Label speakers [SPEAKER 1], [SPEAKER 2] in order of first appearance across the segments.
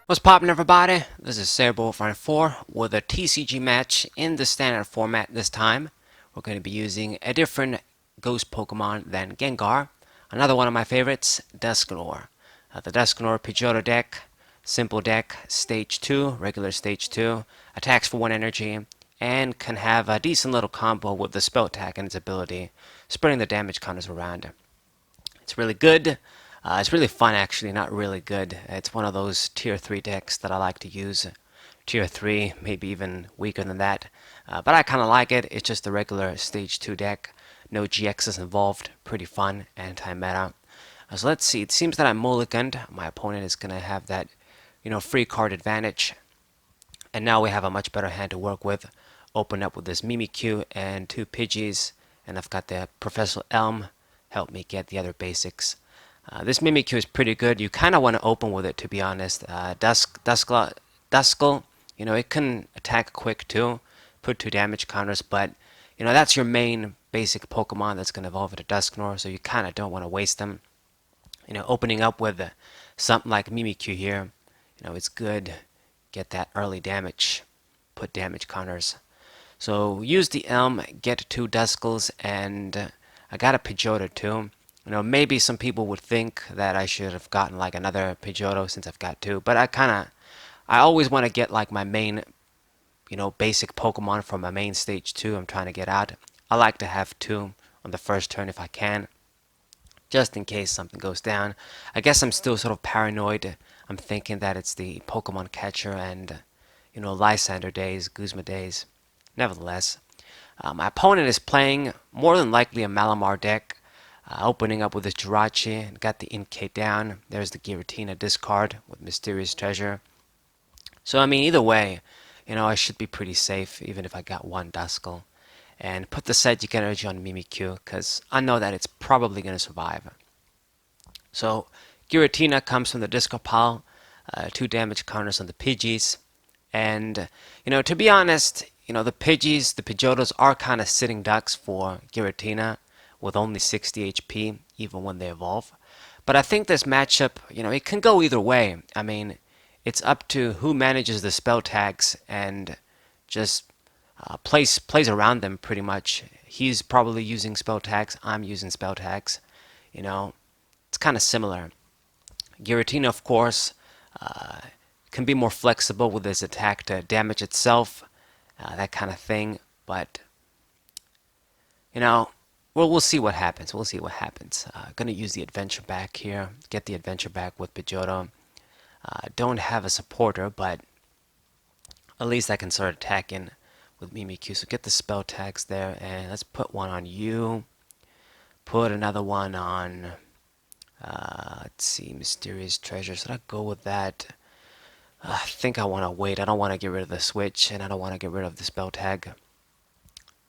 [SPEAKER 1] What's poppin', everybody? This is Sailboat4 with a TCG match in the standard format this time. We're going to be using a different ghost Pokemon than Gengar. Another one of my favorites, Dusknoir. The Dusknoir Pidgeotto deck, simple deck, stage 2, regular stage 2, attacks for 1 energy, and can have a decent little combo with the spell attack and its ability, spreading the damage counters around. It's really good. It's really fun, actually, not really good. It's one of those tier 3 decks that I like to use. Tier 3, maybe even weaker than that. But I kind of like it. It's just a regular stage 2 deck. No GXs involved. Pretty fun. Anti-meta. So let's see. It seems that I'm mulliganed. My opponent is going to have that, free card advantage. And now we have a much better hand to work with. Open up with this Mimikyu and 2 Pidgeys. And I've got the Professor Elm help me get the other basics. This Mimikyu is pretty good. You kind of want to open with it, to be honest. Duskull, it can attack quick too, put 2 damage counters, but that's your main basic Pokemon that's going to evolve into Dusknoir, so you kind of don't want to waste them. Opening up with something like Mimikyu here, it's good. Get that early damage, put damage counters. So use the Elm, get 2 Duskulls, and I got a Pidgeotto too. Maybe some people would think that I should have gotten like another Pidgeotto since I've got 2, but I always want to get like my main, basic Pokemon from my main stage 2 I'm trying to get out. I like to have 2 on the first turn if I can, just in case something goes down. I guess I'm still sort of paranoid. I'm thinking that it's the Pokemon catcher and, Lysander days, Guzma days. Nevertheless, my opponent is playing more than likely a Malamar deck. Opening up with his Jirachi, got the Inkay down. There's the Giratina discard with Mysterious Treasure. So, either way, I should be pretty safe, even if I got 1 Duskull. And put the Psychic Energy on Mimikyu, because I know that it's probably going to survive. So, Giratina comes from the discard pile, 2 damage counters on the Pidgeys. And, to be honest, the Pidgeys, the Pidgeotos are kind of sitting ducks for Giratina with only 60 HP, even when they evolve. But I think this matchup, it can go either way. It's up to who manages the spell tags and just plays around them pretty much. He's probably using spell tags. I'm using spell tags. It's kind of similar. Giratina, of course, can be more flexible with his attack to damage itself, that kind of thing. But well, we'll see what happens. We'll see what happens. Gonna use the adventure back here. Get the adventure back with Pidgeotto. Don't have a supporter, but at least I can start attacking with Mimikyu. So get the spell tags there, and let's put 1 on you. Put another 1 on. Let's see, Mysterious Treasure. Should I go with that? I think I want to wait. I don't want to get rid of the switch, and I don't want to get rid of the spell tag.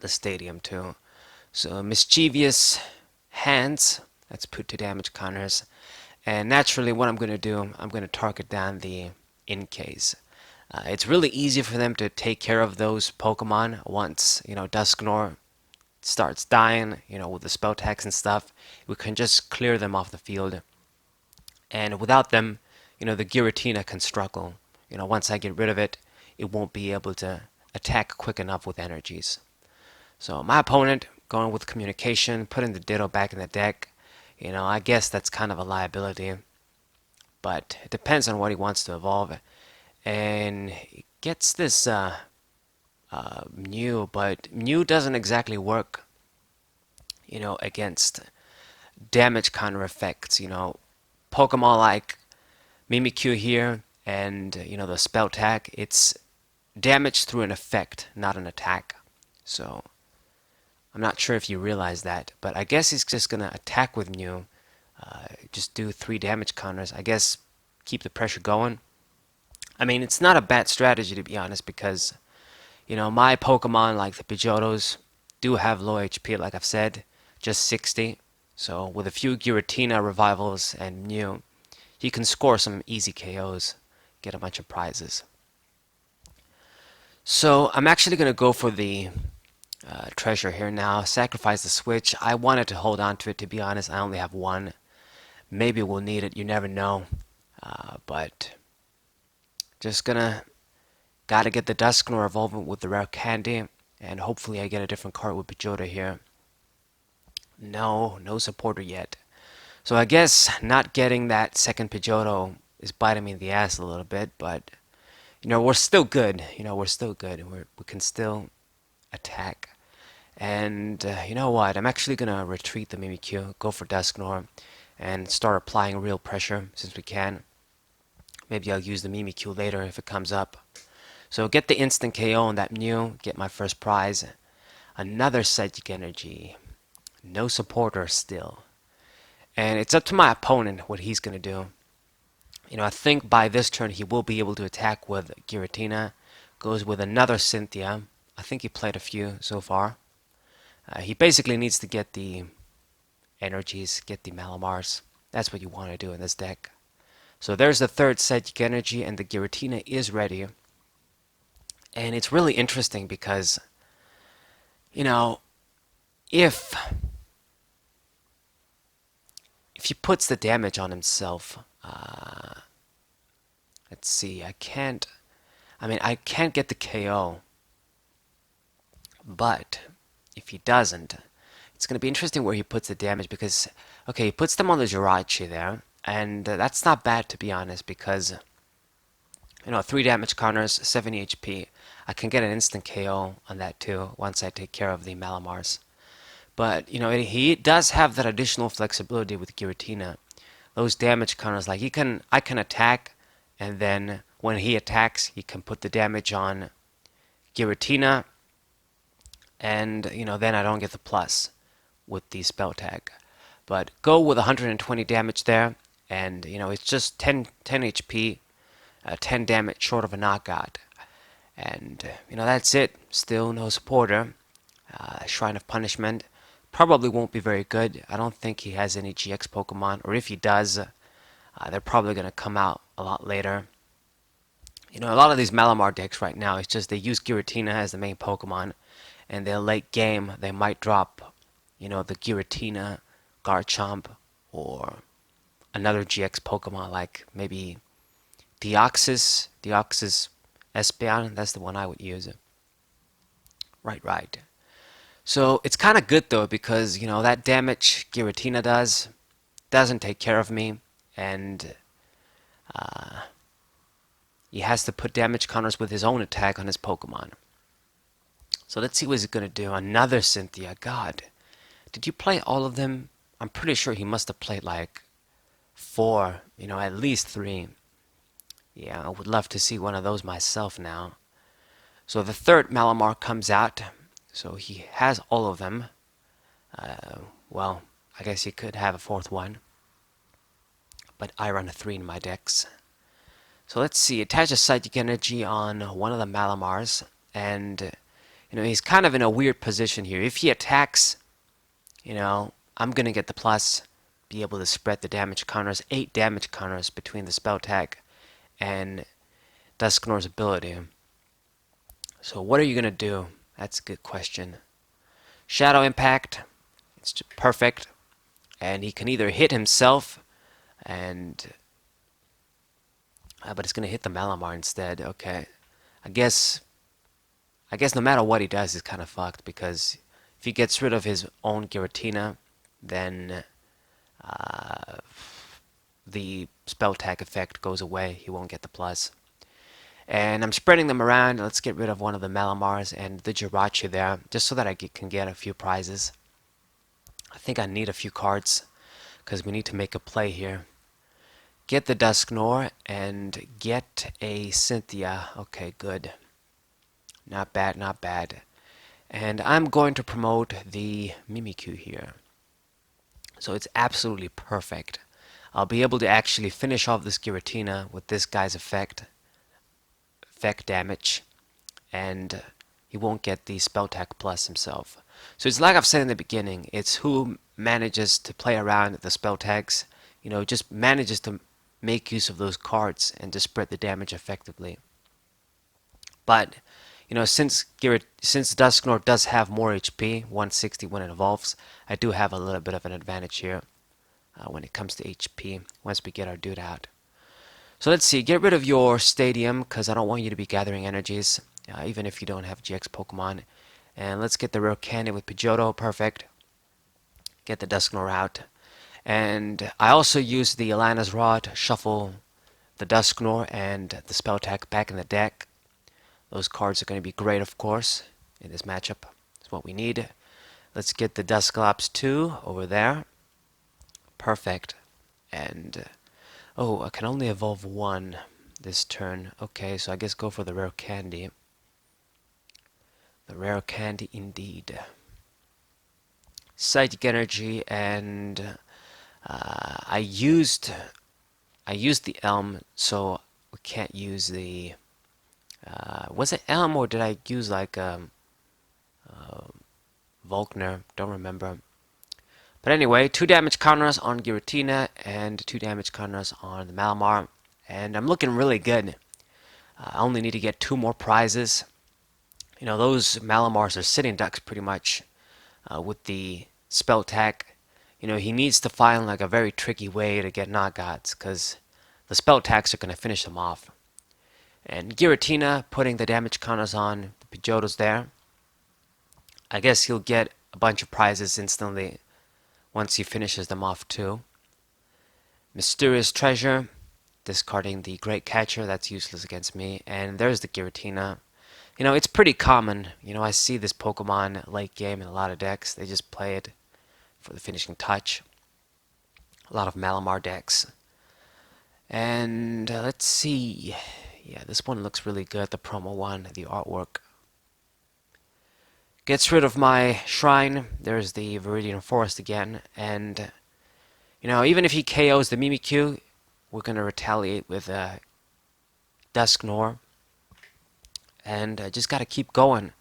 [SPEAKER 1] The stadium too. So Mischievous Hands, let's put 2 damage counters. And naturally what I'm going to do, I'm going to target down the Inkays. It's really easy for them to take care of those Pokemon once, Dusknoir starts dying, with the spell attacks and stuff. We can just clear them off the field. And without them, the Giratina can struggle. Once I get rid of it, it won't be able to attack quick enough with energies. So my opponent going with communication, putting the Ditto back in the deck. I guess that's kind of a liability, but it depends on what he wants to evolve. And he gets this Mew, but Mew doesn't exactly work, against damage counter effects. Pokemon like Mimikyu here and, the spell tag, it's damage through an effect, not an attack. So I'm not sure if you realize that, but I guess he's just going to attack with Mew. Just do 3 damage counters. I guess keep the pressure going. It's not a bad strategy, to be honest, because, my Pokemon, like the Pidgeotos, do have low HP, like I've said, just 60. So with a few Giratina revivals and Mew, you can score some easy KOs, get a bunch of prizes. So I'm actually going to go for the treasure here now. Sacrifice the switch. I wanted to hold on to it, to be honest. I only have 1. Maybe we'll need it. You never know. But Just gotta get the Dusknoir evolvement with the rare candy, and hopefully I get a different card with Pidgeotto here. No supporter yet. So I guess not getting that second Pidgeotto is biting me in the ass a little bit, but we're still good. We're still good. We can still attack. And you know what? I'm actually gonna retreat the Mimikyu, go for Dusknoir, and start applying real pressure since we can. Maybe I'll use the Mimikyu later if it comes up. So get the instant KO on that Mew, get my first prize. Another Psychic Energy. No supporter still. And it's up to my opponent what he's gonna do. I think by this turn he will be able to attack with Giratina. Goes with another Cynthia. I think he played a few so far. He basically needs to get the energies, get the Malamars. That's what you want to do in this deck. So there's the third Psychic Energy, and the Giratina is ready. And it's really interesting because, if he puts the damage on himself, let's see, I can't get the KO, but if he doesn't, it's going to be interesting where he puts the damage because, okay, he puts them on the Jirachi there, and that's not bad to be honest because, 3 damage counters, 70 HP. I can get an instant KO on that too once I take care of the Malamars. But, he does have that additional flexibility with Giratina. Those damage counters, like I can attack, and then when he attacks, he can put the damage on Giratina, and, then I don't get the plus with the spell tag. But go with 120 damage there, and, it's just 10 HP, 10 damage short of a knockout. And, that's it. Still no supporter. Shrine of Punishment probably won't be very good. I don't think he has any GX Pokemon, or if he does, they're probably going to come out a lot later. A lot of these Malamar decks right now, it's just they use Giratina as the main Pokemon, and their late game, they might drop, the Giratina, Garchomp, or another GX Pokemon like maybe Deoxys Espeon. That's the one I would use. Right. So it's kind of good though because that damage Giratina doesn't take care of me, and he has to put damage counters with his own attack on his Pokemon. So let's see what he's gonna do. Another Cynthia. God, did you play all of them? I'm pretty sure he must have played like 4. At least 3. Yeah, I would love to see one of those myself now. So the third Malamar comes out. So he has all of them. Well, I guess he could have a fourth one. But I run a 3 in my decks. So let's see. Attach a Psychic Energy on one of the Malamars. And, he's kind of in a weird position here. If he attacks, I'm going to get the plus. Be able to spread the damage counters. 8 damage counters between the spell tag and Dusknoir's ability. So what are you going to do? That's a good question. Shadow Impact. It's perfect. And he can either hit himself and... but it's going to hit the Malamar instead. Okay. I guess no matter what he does, he's kind of fucked because if he gets rid of his own Giratina, then the spell tag effect goes away. He won't get the plus. And I'm spreading them around. Let's get rid of one of the Malamars and the Jirachi there, just so that I can get a few prizes. I think I need a few cards, because we need to make a play here. Get the Dusknoir and get a Cynthia. Okay, good. Not bad, not bad. And I'm going to promote the Mimikyu here. So it's absolutely perfect. I'll be able to actually finish off this Giratina with this guy's effect damage, and he won't get the spell tag plus himself. So it's like I've said in the beginning, it's who manages to play around the spell tags, just manages to make use of those cards and to spread the damage effectively. But since Dusknoir does have more HP, 160 when it evolves, I do have a little bit of an advantage here when it comes to HP once we get our dude out. So let's see, get rid of your stadium because I don't want you to be gathering energies, even if you don't have GX Pokemon. And let's get the rare candy with Pidgeotto, perfect. Get the Dusknoir out. And I also use the Alana's Rod to shuffle the Dusknoir and the Spell Attack back in the deck. Those cards are going to be great, of course, in this matchup. That's what we need. Let's get the Dusclops 2 over there. Perfect. And, oh, I can only evolve one this turn. Okay, so I guess go for the rare candy. The rare candy indeed. Psychic energy, and I used the Elm, so we can't use the. Was it Elm or did I use like Volkner? Don't remember. But anyway, 2 damage counters on Giratina and 2 damage counters on the Malamar, and I'm looking really good. I only need to get 2 more prizes. You know, those Malamars are sitting ducks pretty much with the spell attack. You know, he needs to find like a very tricky way to get knockouts because the spell attacks are going to finish them off. And Giratina putting the damage counters on the Pidgeottos there. I guess he'll get a bunch of prizes instantly once he finishes them off too. Mysterious Treasure, discarding the Great Catcher, that's useless against me. And there's the Giratina. You know, it's pretty common. You know, I see this Pokemon late game in a lot of decks. They just play it for the finishing touch. A lot of Malamar decks. And let's see. Yeah, this one looks really good, the promo one, the artwork. Gets rid of my Shrine. There's the Viridian Forest again. And, you know, even if he KOs the Mimikyu, we're going to retaliate with Dusknoir. And just got to keep going.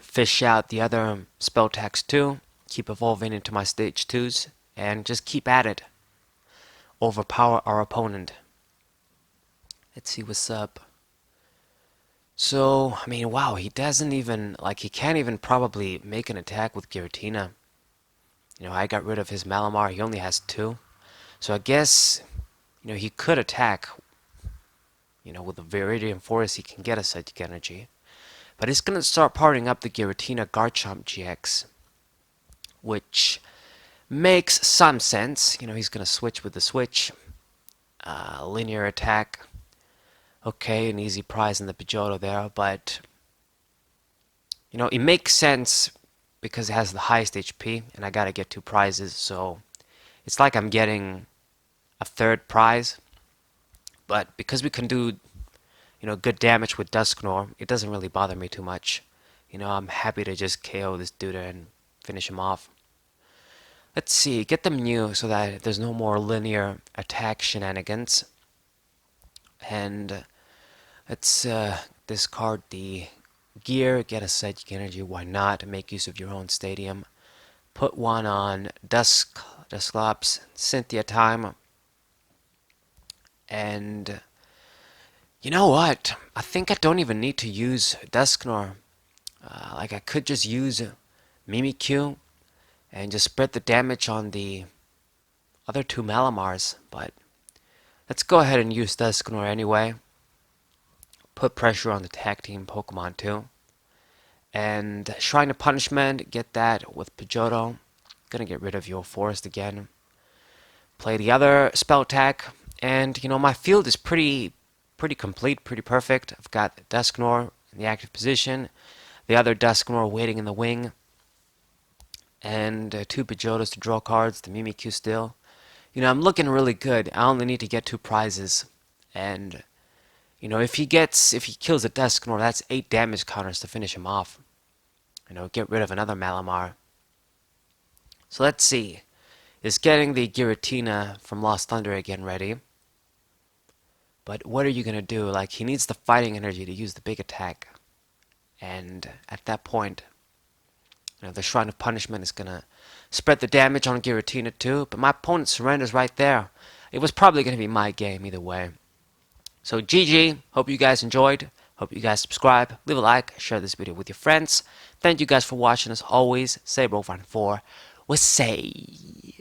[SPEAKER 1] Fish out the other spell attacks too. Keep evolving into my stage 2s. And just keep at it. Overpower our opponent. Let's see what's up. So, I mean, wow, he doesn't even, like, he can't even probably make an attack with Giratina. You know, I got rid of his Malamar. He only has 2. So I guess, you know, he could attack. You know, with the Viridian Forest, he can get a Psychic Energy. But he's going to start parting up the Giratina Garchomp GX. Which makes some sense. You know, he's going to switch with the switch. Linear attack. Okay, an easy prize in the Pidgeotto there, but you know, it makes sense because it has the highest HP, and I gotta get 2 prizes, so it's like I'm getting a 3rd prize. But because we can do, you know, good damage with Dusknoir, it doesn't really bother me too much. You know, I'm happy to just KO this dude and finish him off. Let's see, get them new so that there's no more linear attack shenanigans. And let's discard the gear, get a Psychic Energy, why not? Make use of your own stadium. Put one on Dusclops, Cynthia time. And you know what? I think I don't even need to use Dusknoir. Like I could just use Mimikyu and just spread the damage on the other 2 Malamars. But let's go ahead and use Dusknoir anyway. Put pressure on the tag team Pokemon too. And Shrine of Punishment, get that with Pidgeotto. Gonna get rid of your Forest again. Play the other spell attack. And, you know, my field is pretty complete, pretty perfect. I've got Dusknoir in the active position. The other Dusknoir waiting in the wing. And 2 Pidgeottos to draw cards, the Mimikyu still. You know, I'm looking really good. I only need to get 2 prizes. And you know, if he kills a Dusknoir, that's 8 damage counters to finish him off. You know, get rid of another Malamar. So let's see. Is getting the Giratina from Lost Thunder again ready. But what are you going to do? Like, he needs the fighting energy to use the big attack. And at that point, you know, the Shrine of Punishment is going to spread the damage on Giratina too. But my opponent surrenders right there. It was probably going to be my game either way. So GG, hope you guys enjoyed, hope you guys subscribe, leave a like, share this video with your friends. Thank you guys for watching. As always, Saber4, we'll say.